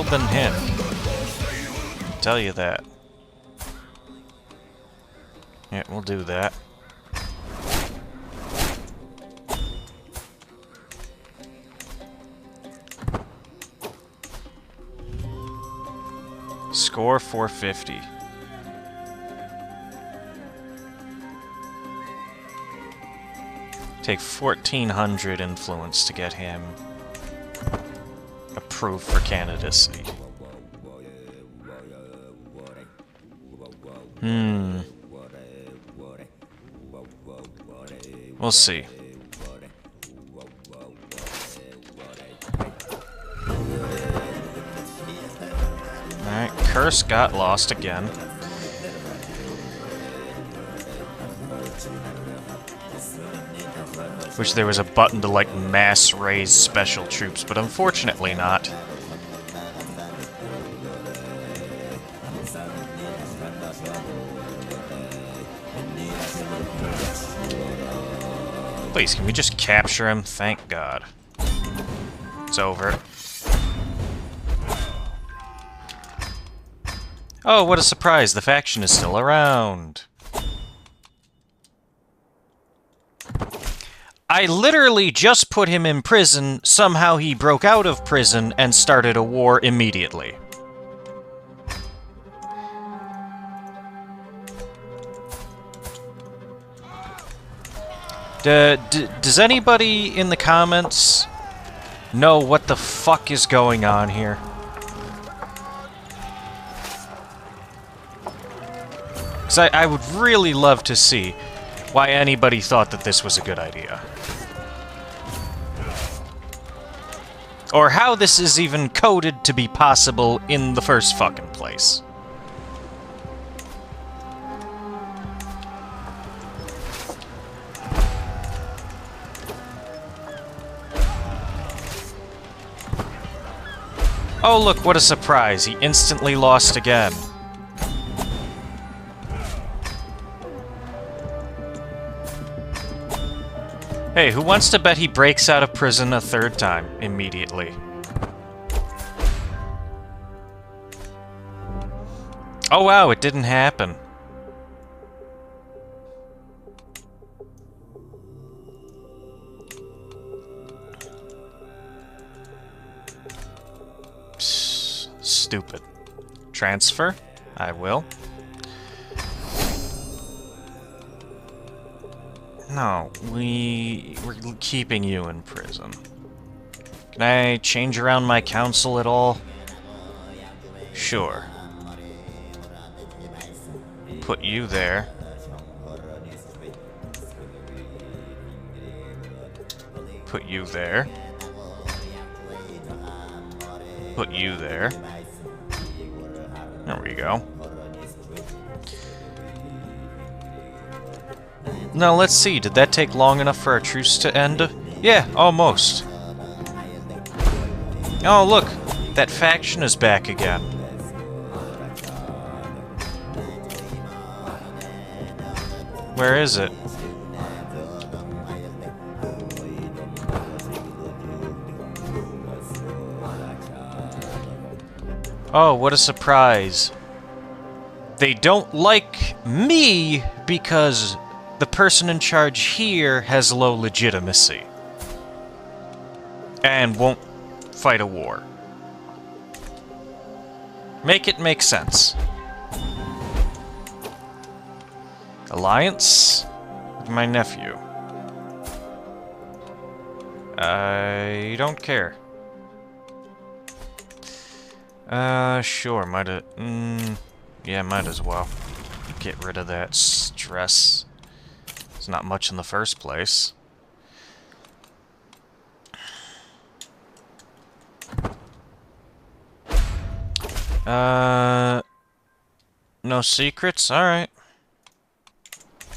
than him. I'll tell you that. Yeah, we'll do that. Score 450. Take 1400 influence to get him approved for candidacy. We'll see. Alright, Curse got lost again. Wish there was a button to, like, mass raise special troops, but unfortunately not. Please, can we just capture him? Thank God. It's over. Oh, what a surprise! The faction is still around! I literally just put him in prison, somehow he broke out of prison and started a war immediately. Does anybody in the comments know what the fuck is going on here? Because I would really love to see why anybody thought that this was a good idea. Or how this is even coded to be possible in the first fucking place. Oh look, what a surprise, he instantly lost again. Hey, who wants to bet he breaks out of prison a third time immediately? Oh wow, it didn't happen. Stupid. Transfer? I will. No, we're keeping you in prison. Can I change around my council at all? Sure. Put you there. Put you there. Put you there. There we go. Now, let's see. Did that take long enough for our truce to end? Yeah, almost. Oh, look. That faction is back again. Where is it? Oh, what a surprise. They don't like me because the person in charge here has low legitimacy. And won't fight a war. Make it make sense. Alliance with my nephew. I don't care. Sure, yeah, might as well. Get rid of that stress. It's not much in the first place. No secrets? Alright.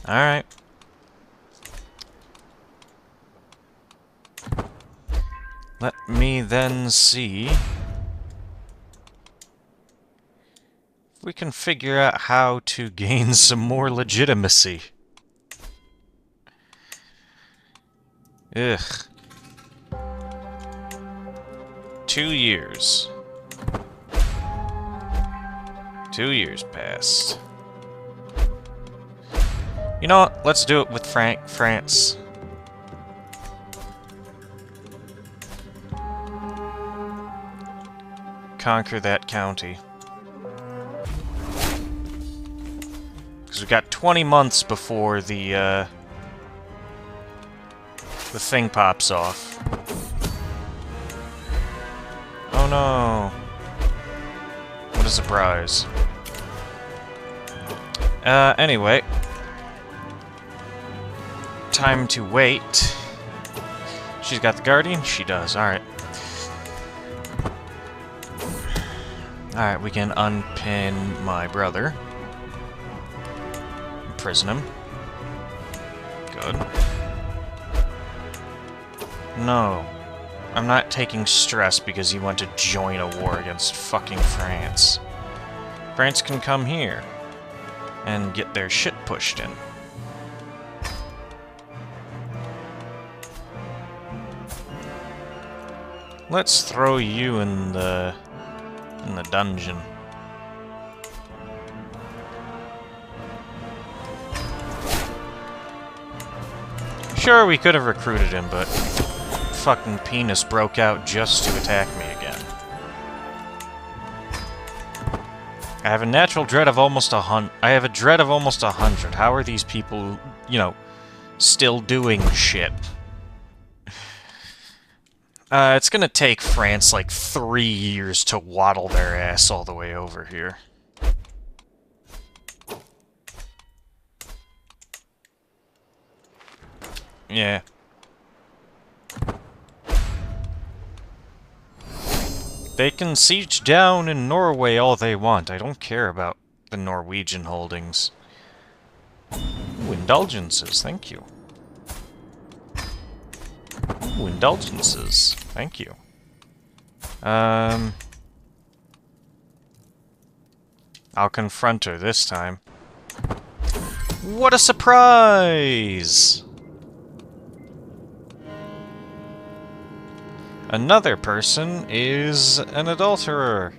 Alright. Let me then see if we can figure out how to gain some more legitimacy. Ugh. 2 years. 2 years passed. You know what? Let's do it with France. Conquer that county. Because we got 20 months before the thing pops off. Oh no. What a surprise. Anyway. Time to wait. She's got the Guardian? She does, alright. Alright, we can unpin my brother. Imprison him. Good. No. I'm not taking stress because you want to join a war against fucking France. France can come here and get their shit pushed in. Let's throw you in the dungeon. Sure, we could have recruited him, but fucking penis broke out just to attack me again. I have a natural dread of almost 100. I have a dread of almost 100. How are these people, you know, still doing shit? It's gonna take France like 3 years to waddle their ass all the way over here. Yeah. They can siege down in Norway all they want. I don't care about the Norwegian holdings. Ooh, indulgences, thank you. Ooh, indulgences. Thank you. I'll confront her this time. What a surprise! Another person is an adulterer.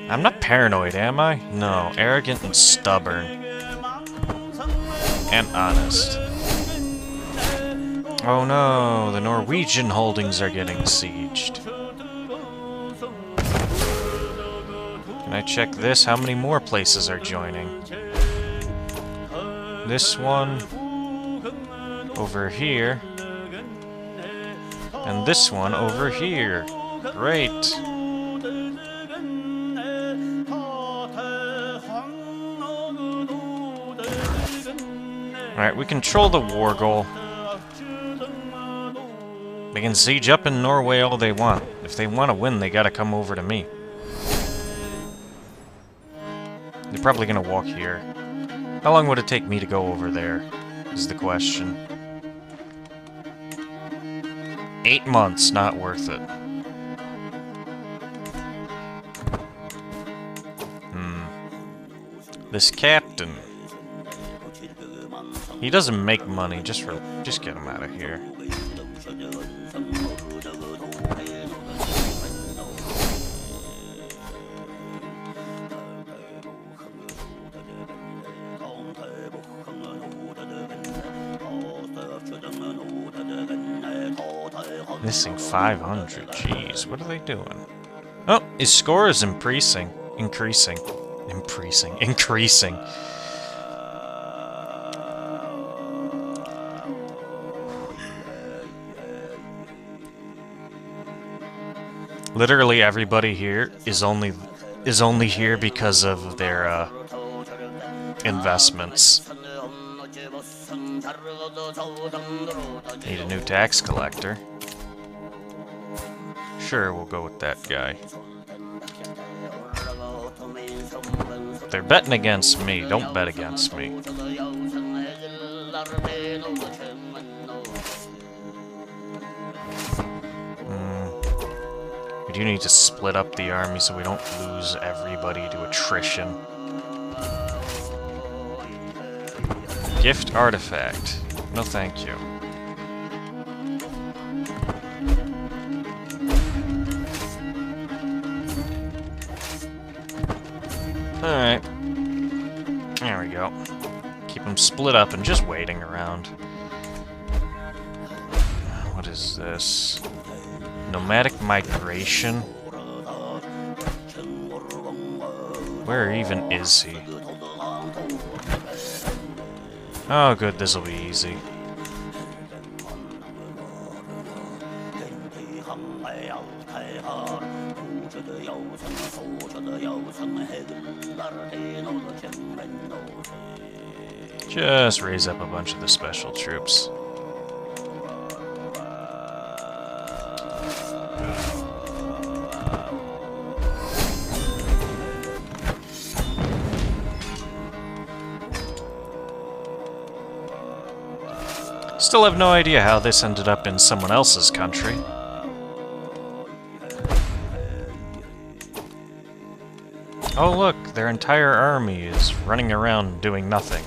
I'm not paranoid, am I? No, arrogant and stubborn. And honest. Oh no, the Norwegian holdings are getting sieged. Can I check this? How many more places are joining? This one over here. And this one over here. Great. Alright, we control the war goal. They can siege up in Norway all they want. If they want to win, they gotta come over to me. They're probably gonna walk here. How long would it take me to go over there, is the question. 8 months, not worth it. This captain. He doesn't make money, just get him out of here. Missing 500, jeez, what are they doing? Oh, his score is increasing. Literally everybody here is only here because of their investments. Need a new tax collector. Sure, we'll go with that guy. They're betting against me. Don't bet against me. We do need to split up the army so we don't lose everybody to attrition. Gift artifact. No thank you. Alright. There we go. Keep them split up and just waiting around. What is this? Nomadic migration? Where even is he? Oh good, this'll be easy. Just raise up a bunch of the special troops. Still have no idea how this ended up in someone else's country. Oh look, their entire army is running around doing nothing.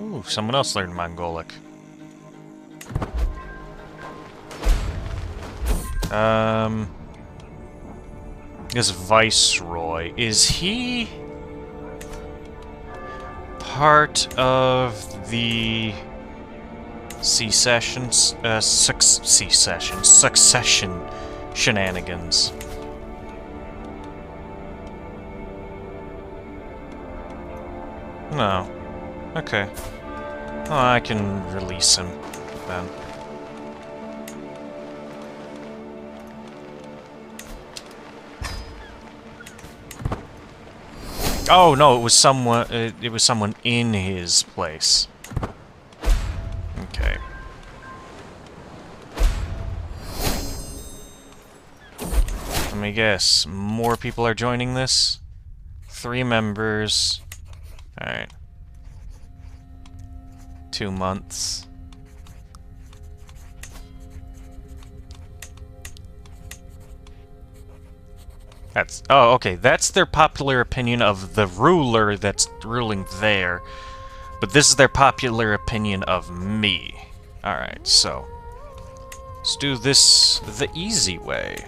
Ooh, someone else learned Mongolic. This Viceroy, is he part of the succession shenanigans? No. Okay. Oh, I can release him then. Oh no, it was someone. It was someone in his place. Okay. Let me guess. More people are joining this. 3 members. All right. 2 months. That's... oh, okay. That's their popular opinion of the ruler that's ruling there. But this is their popular opinion of me. Alright, so... let's do this the easy way.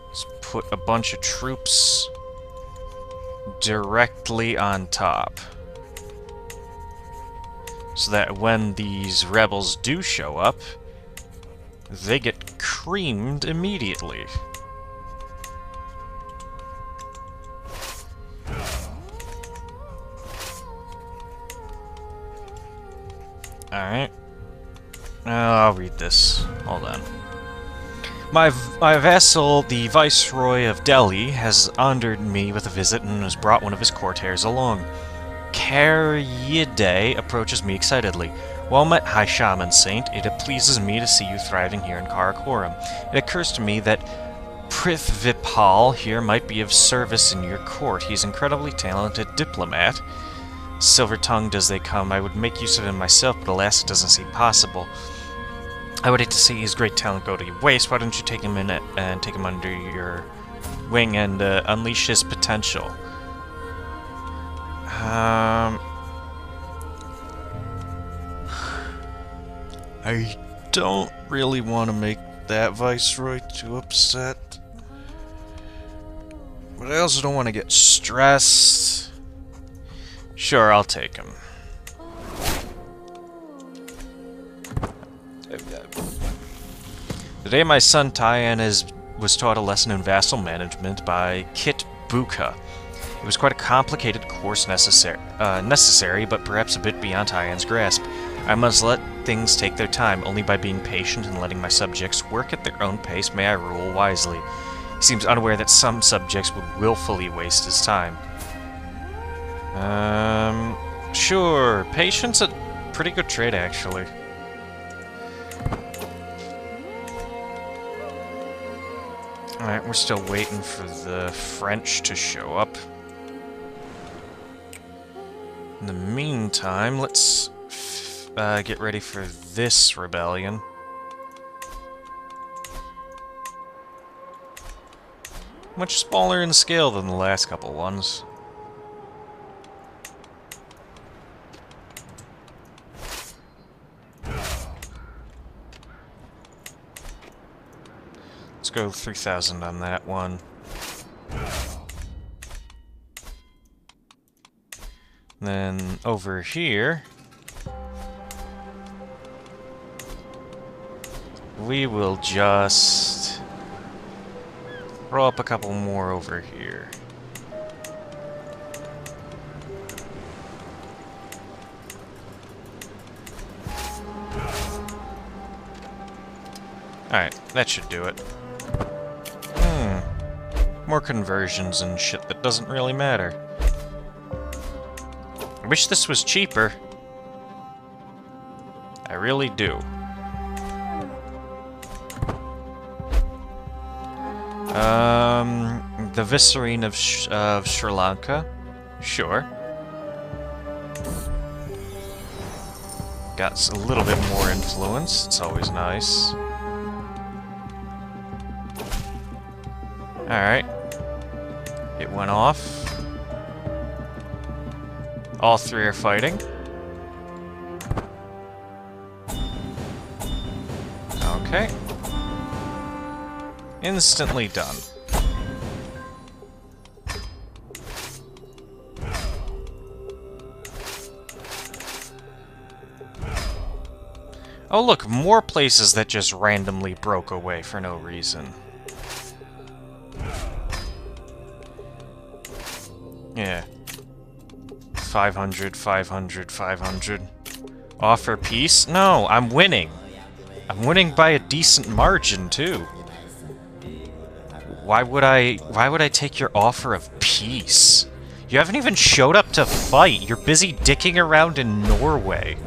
Let's put a bunch of troops directly on top. So that when these rebels do show up, they get creamed immediately. Alright. I'll read this. Hold on. My vassal, the Viceroy of Delhi, has honored me with a visit and has brought one of his courtiers along. Karyide approaches me excitedly. Well met, High Shaman Saint. It pleases me to see you thriving here in Karakoram. It occurs to me that Prithvipal here might be of service in your court. He's an incredibly talented diplomat. Silver-tongued as they come, I would make use of him myself, but alas, it doesn't seem possible. I would hate to see his great talent go to waste. Why don't you take him in and take him under your wing and unleash his potential? I don't really want to make that Viceroy too upset. But I also don't want to get stressed. Sure, I'll take him. Today my son Tyan was taught a lesson in vassal management by Kit Buka. It was quite a complicated course necessary, but perhaps a bit beyond Tyan's grasp. I must let things take their time. Only by being patient and letting my subjects work at their own pace may I rule wisely. He seems unaware that some subjects would willfully waste his time. Sure. Patience a pretty good trait, actually. Alright, we're still waiting for the French to show up. In the meantime, let's get ready for this rebellion. Much smaller in scale than the last couple ones. Let's Let's go 3,000 on that one. Then over here, we will just throw up a couple more over here. Alright, that should do it. More conversions and shit that doesn't really matter. I wish this was cheaper. I really do. The Viceroy of Sri Lanka? Sure. Got a little bit more influence, it's always nice. Alright. It went off. All three are fighting. Okay. Instantly done. Oh look, more places that just randomly broke away for no reason. Yeah. 500, 500, 500. Offer peace? No, I'm winning. I'm winning by a decent margin, too. Why would I take your offer of peace? You haven't even showed up to fight. You're busy dicking around in Norway.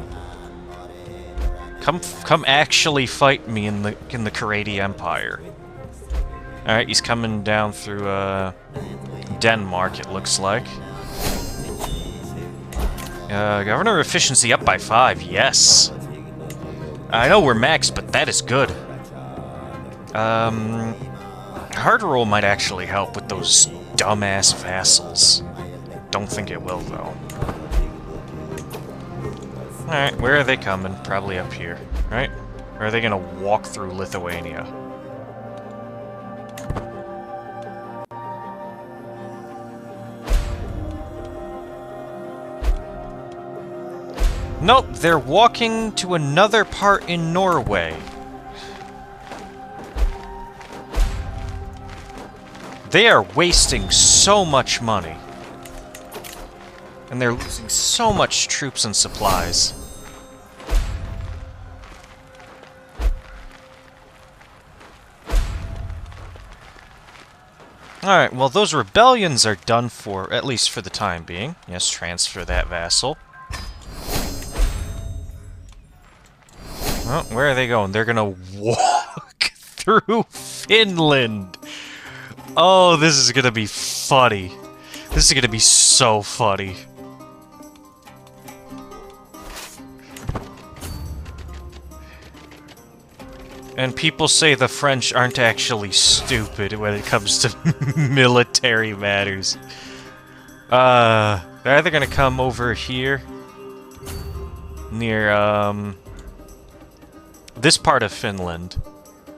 Come actually fight me in the Crusader Empire. Alright, he's coming down through Denmark, it looks like. Governor efficiency up by 5, yes. I know we're maxed, but that is good. Hard roll might actually help with those dumbass vassals. Don't think it will, though. Alright, where are they coming? Probably up here, right? Or are they gonna walk through Lithuania? Nope, they're walking to another part in Norway. They are wasting so much money. And they're losing so much troops and supplies. Alright, well those rebellions are done for, at least for the time being. Yes, transfer that vassal. Well, where are they going? They're gonna walk through Finland! Oh, this is gonna be funny. This is gonna be so funny. And people say the French aren't actually stupid when it comes to military matters. They're either gonna come over here, near, this part of Finland,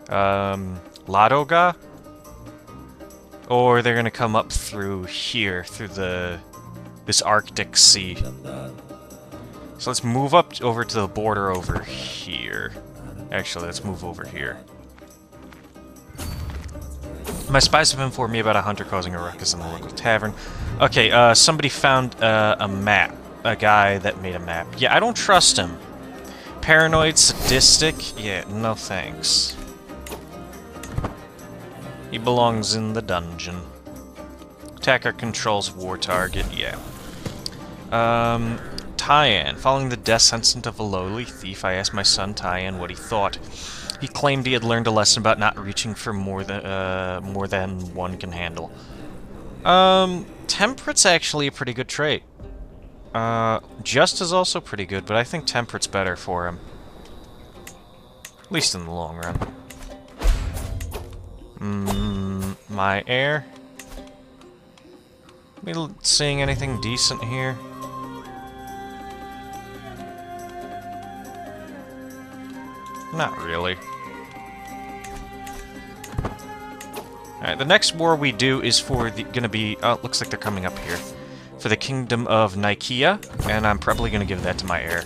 Ladoga, or they're gonna come up through here, through this Arctic Sea. So let's move up over to the border over here. Actually, let's move over here. My spies have informed me about a hunter causing a ruckus in the local tavern. Okay, somebody found a map. A guy that made a map. Yeah, I don't trust him. Paranoid, sadistic? Yeah, no thanks. He belongs in the dungeon. Attacker controls war target, yeah. Tyan. Following the death sentence of a lowly thief, I asked my son Tyan what he thought. He claimed he had learned a lesson about not reaching for more than one can handle. Temperate's actually a pretty good trait. Just is also pretty good, but I think Temperate's better for him. At least in the long run. My heir? We seeing anything decent here? Not really. Alright, the next war we do is for the... gonna be... oh, looks like they're coming up here. For the Kingdom of Nicaea, and I'm probably gonna give that to my heir.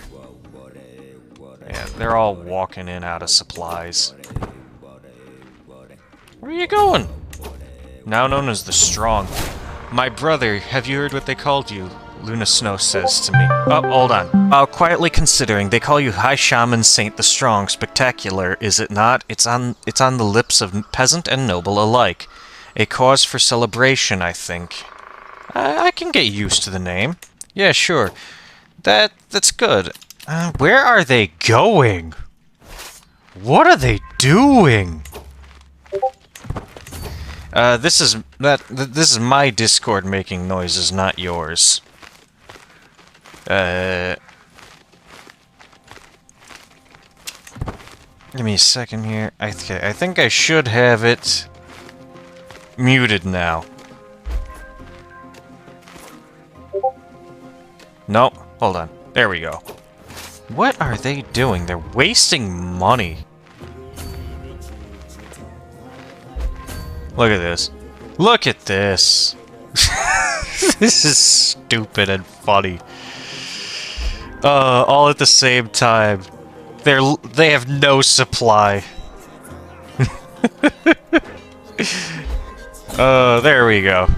Yeah, they're all walking in out of supplies. Where are you going? Now known as the Strong. My brother, have you heard what they called you? Luna Snow says to me. Oh, hold on. Quietly considering, they call you High Shaman Saint the Strong. Spectacular, is it not? It's on the lips of peasant and noble alike. A cause for celebration, I think. I can get used to the name. Yeah, sure. That's good. Where are they going? What are they doing? This is my Discord making noises, not yours. Give me a second here. I think I should have it muted now. Nope. Hold on. There we go. What are they doing? They're wasting money. Look at this. Look at this. This is stupid and funny. All at the same time. They have no supply. There we go.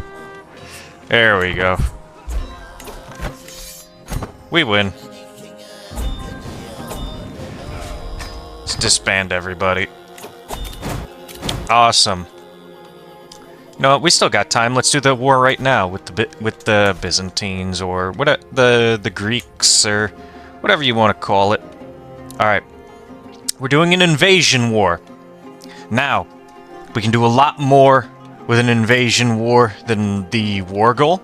There we go. We win. Let's disband everybody. Awesome. No, we still got time. Let's do the war right now with the Byzantines or what the Greeks or whatever you want to call it. All right. We're doing an invasion war. Now, we can do a lot more with an invasion war than the war goal.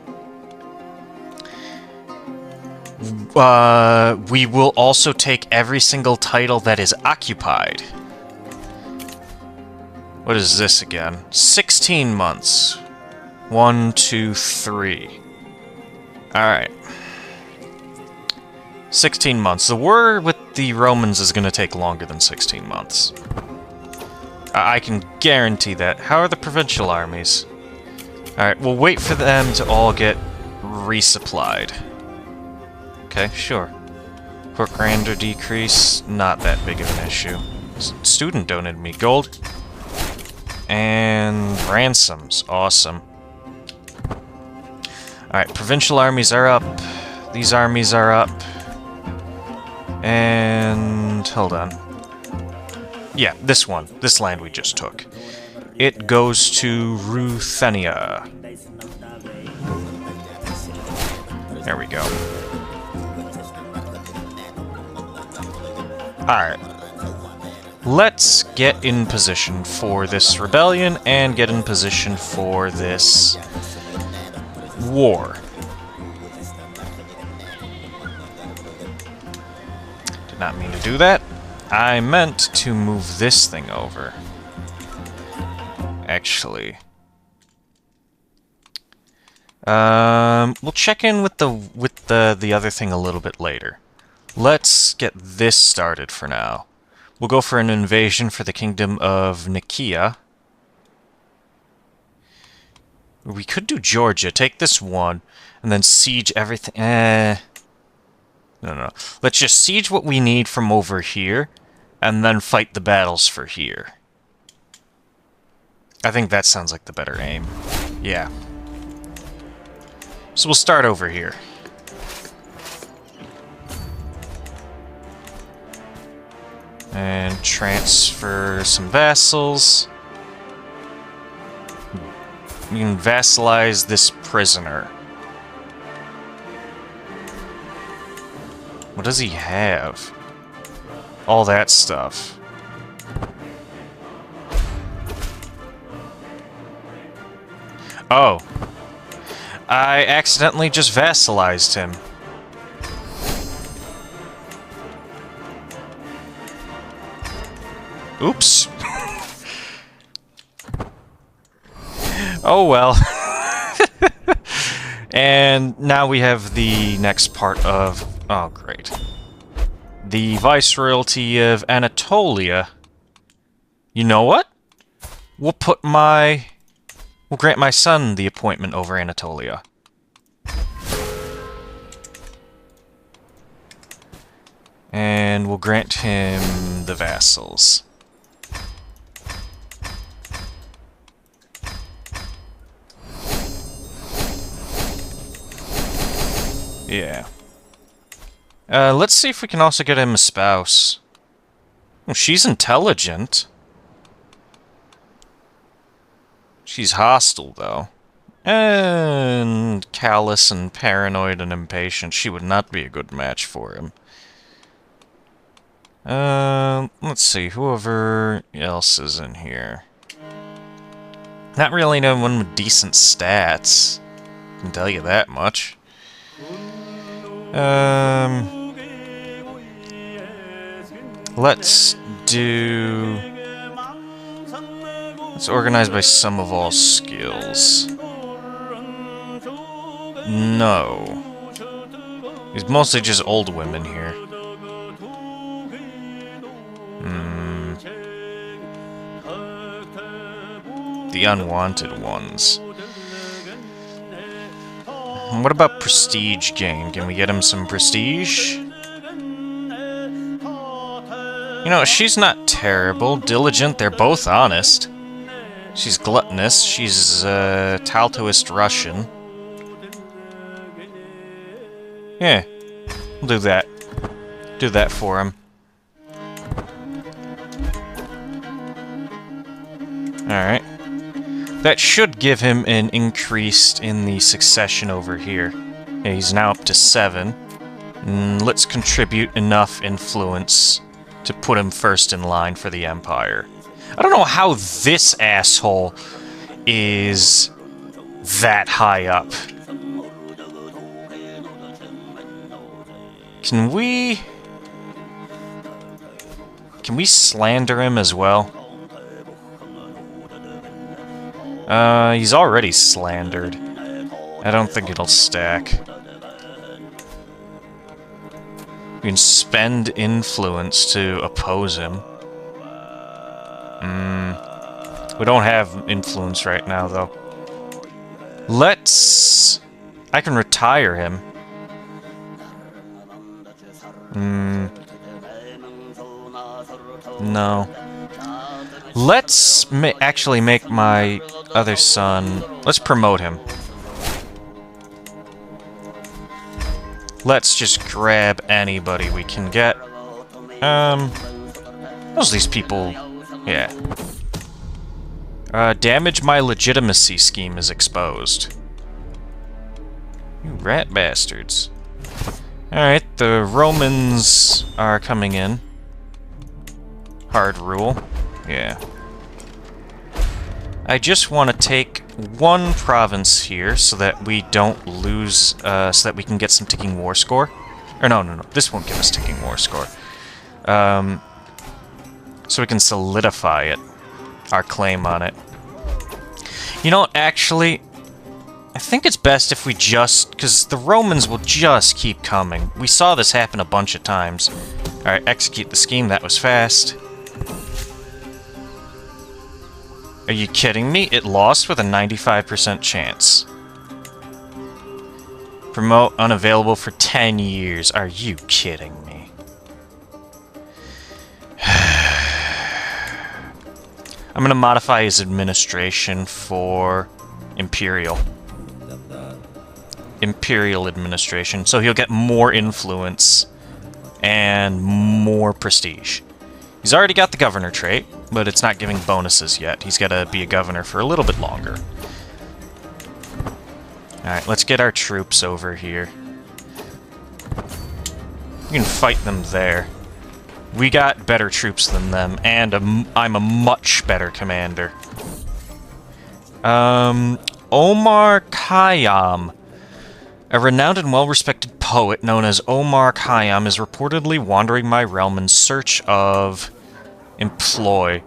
We will also take every single title that is occupied. What is this again? 16 months. 1, 2, 3. Alright. 16 months. The war with the Romans is going to take longer than 16 months. I can guarantee that. How are the provincial armies? Alright, we'll wait for them to all get resupplied. Okay, sure. Court grandeur decrease, not that big of an issue. Student donated me gold. And ransoms, awesome. Alright, provincial armies are up. These armies are up. And hold on. Yeah, this one. This land we just took. It goes to Ruthenia. There we go. Alright. Let's get in position for this rebellion and get in position for this war. Did not mean to do that. I meant to move this thing over. Actually. We'll check in with the other thing a little bit later. Let's get this started for now. We'll go for an invasion for the Kingdom of Nicaea. We could do Georgia. Take this one, and then siege everything. No. Let's just siege what we need from over here, and then fight the battles for here. I think that sounds like the better aim. Yeah. So we'll start over here. And transfer some vassals. We can vassalize this prisoner. What does he have? All that stuff. Oh. I accidentally just vassalized him. Oops. Oh well. And now we have the next part of... oh, great. The Viceroyalty of Anatolia. You know what? We'll put my We'll grant my son the appointment over Anatolia. And we'll grant him the vassals. Yeah. Let's see if we can also get him a spouse. Well, she's intelligent. She's hostile, though. And callous and paranoid and impatient. She would not be a good match for him. Let's see, whoever else is in here. Not really no one with decent stats. I can tell you that much. Let's do... Let's organize by sum of all skills. No. It's mostly just old women here. The unwanted ones. What about prestige gain? Can we get him some prestige? You know, she's not terrible. Diligent, they're both honest. She's gluttonous. She's Taltoist Russian. Yeah, we'll do that. Do that for him. Alright. That should give him an increase in the succession over here. Yeah, he's now up to 7. Let's contribute enough influence to put him first in line for the Empire. I don't know how this asshole is that high up. Can we slander him as well? He's already slandered. I don't think it'll stack. We can spend influence to oppose him. We don't have influence right now, though. Let's... I can retire him. No. Let's actually make my other son... Let's promote him. Let's just grab anybody we can get. Most of these people... Yeah. Damage my legitimacy scheme is exposed. You rat bastards. Alright, the Romans are coming in. Hard rule. Yeah. I just want to take one province here so that we don't lose, so that we can get some ticking war score. Or no, this won't give us ticking war score. So we can solidify it, our claim on it. You know, actually, I think it's best if we just, because the Romans will just keep coming. We saw this happen a bunch of times. Alright, execute the scheme, that was fast. Are you kidding me? It lost with a 95% chance. Promote unavailable for 10 years. Are you kidding me? I'm gonna modify his administration for Imperial. Imperial administration, so he'll get more influence and more prestige. He's already got the governor trait, but it's not giving bonuses yet. He's got to be a governor for a little bit longer. Alright, let's get our troops over here. We can fight them there. We got better troops than them, and I'm a much better commander. Omar Khayyam. A renowned and well-respected poet known as Omar Khayyam is reportedly wandering my realm in search of employ.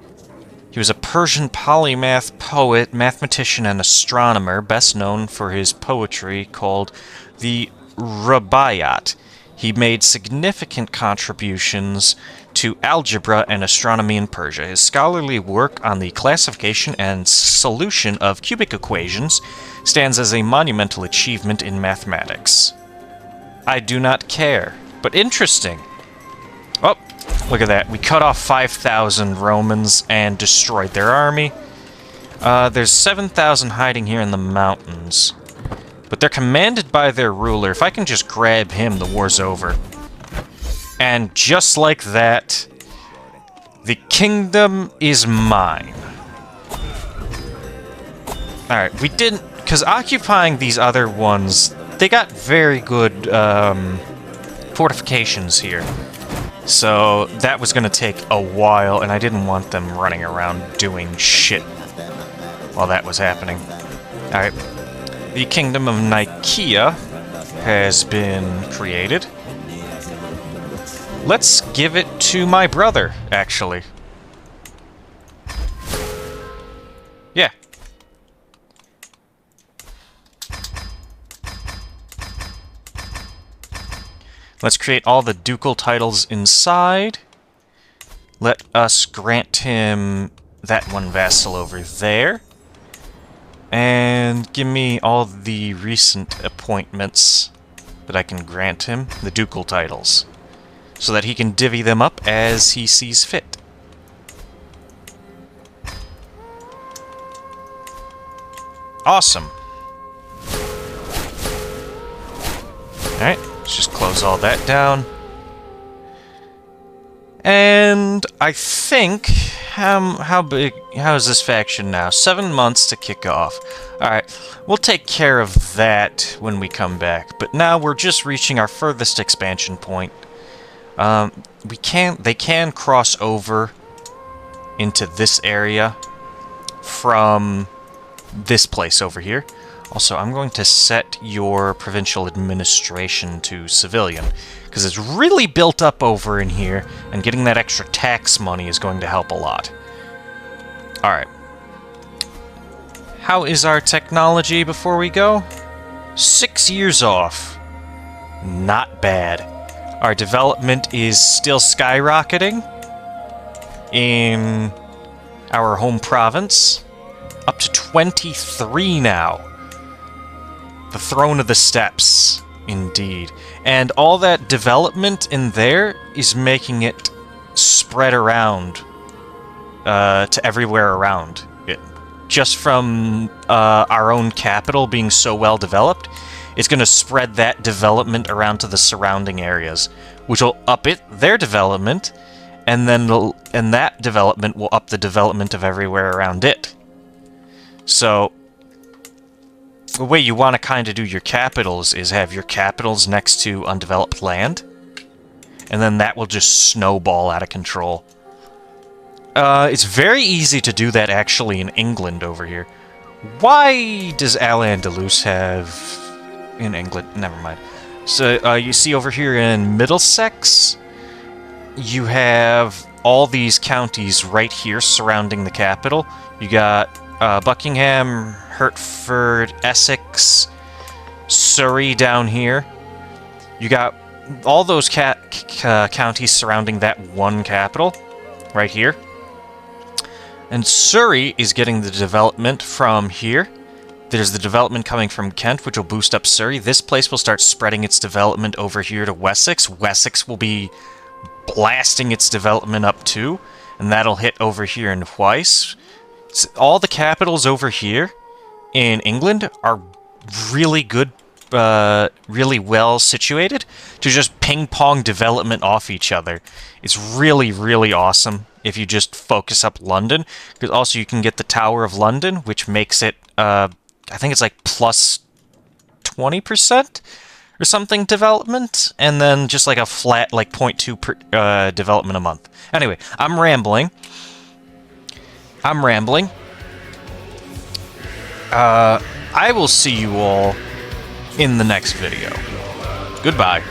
He was a Persian polymath, poet, mathematician, and astronomer, best known for his poetry called the Rubaiyat. He made significant contributions to algebra and astronomy in Persia. His scholarly work on the classification and solution of cubic equations stands as a monumental achievement in mathematics. I do not care, but interesting. Oh, look at that. We cut off 5,000 Romans and destroyed their army. There's 7,000 hiding here in the mountains. But they're commanded by their ruler. If I can just grab him, the war's over. And just like that, the kingdom is mine. Alright, we didn't... Because occupying these other ones, they got very good fortifications here. So that was going to take a while, and I didn't want them running around doing shit while that was happening. Alright. The Kingdom of Nicaea has been created. Let's give it to my brother, actually. Yeah. Let's create all the ducal titles inside. Let us grant him that one vassal over there. And give me all the recent appointments that I can grant him, the ducal titles, so that he can divvy them up as he sees fit. Awesome. Alright, let's just close all that down. And I think, how is this faction now? 7 months to kick off. Alright, we'll take care of that when we come back. But now we're just reaching our furthest expansion point. They can cross over into this area from this place over here. Also, I'm going to set your provincial administration to civilian, because it's really built up over in here, and getting that extra tax money is going to help a lot. Alright. How is our technology before we go? 6 years off. Not bad. Our development is still skyrocketing in our home province. Up to 23 now. The throne of the steppes, indeed. And all that development in there is making it spread around to everywhere around it. Just from our own capital being so well developed, it's going to spread that development around to the surrounding areas, which will up their development, and then that development will up the development of everywhere around it. So the way you want to kind of do your capitals is have your capitals next to undeveloped land, and then that will just snowball out of control. It's very easy to do that, actually, in England over here. Why does Al-Andalus have... in England? Never mind. So, you see over here in Middlesex, you have all these counties right here surrounding the capital. You got Buckingham, Hertford, Essex, Surrey down here. You got all those counties surrounding that one capital right here. And Surrey is getting the development from here. There's the development coming from Kent, which will boost up Surrey. This place will start spreading its development over here to Wessex. Wessex will be blasting its development up too, and that'll hit over here in Twice. All the capitals over here in England are really good, really well situated to just ping-pong development off each other. It's really, really awesome if you just focus up London, because also you can get the Tower of London, which makes it, I think it's like plus 20% or something development, and then just like a flat, like 0.2 development a month. Anyway, I'm rambling. I will see you all in the next video. Goodbye.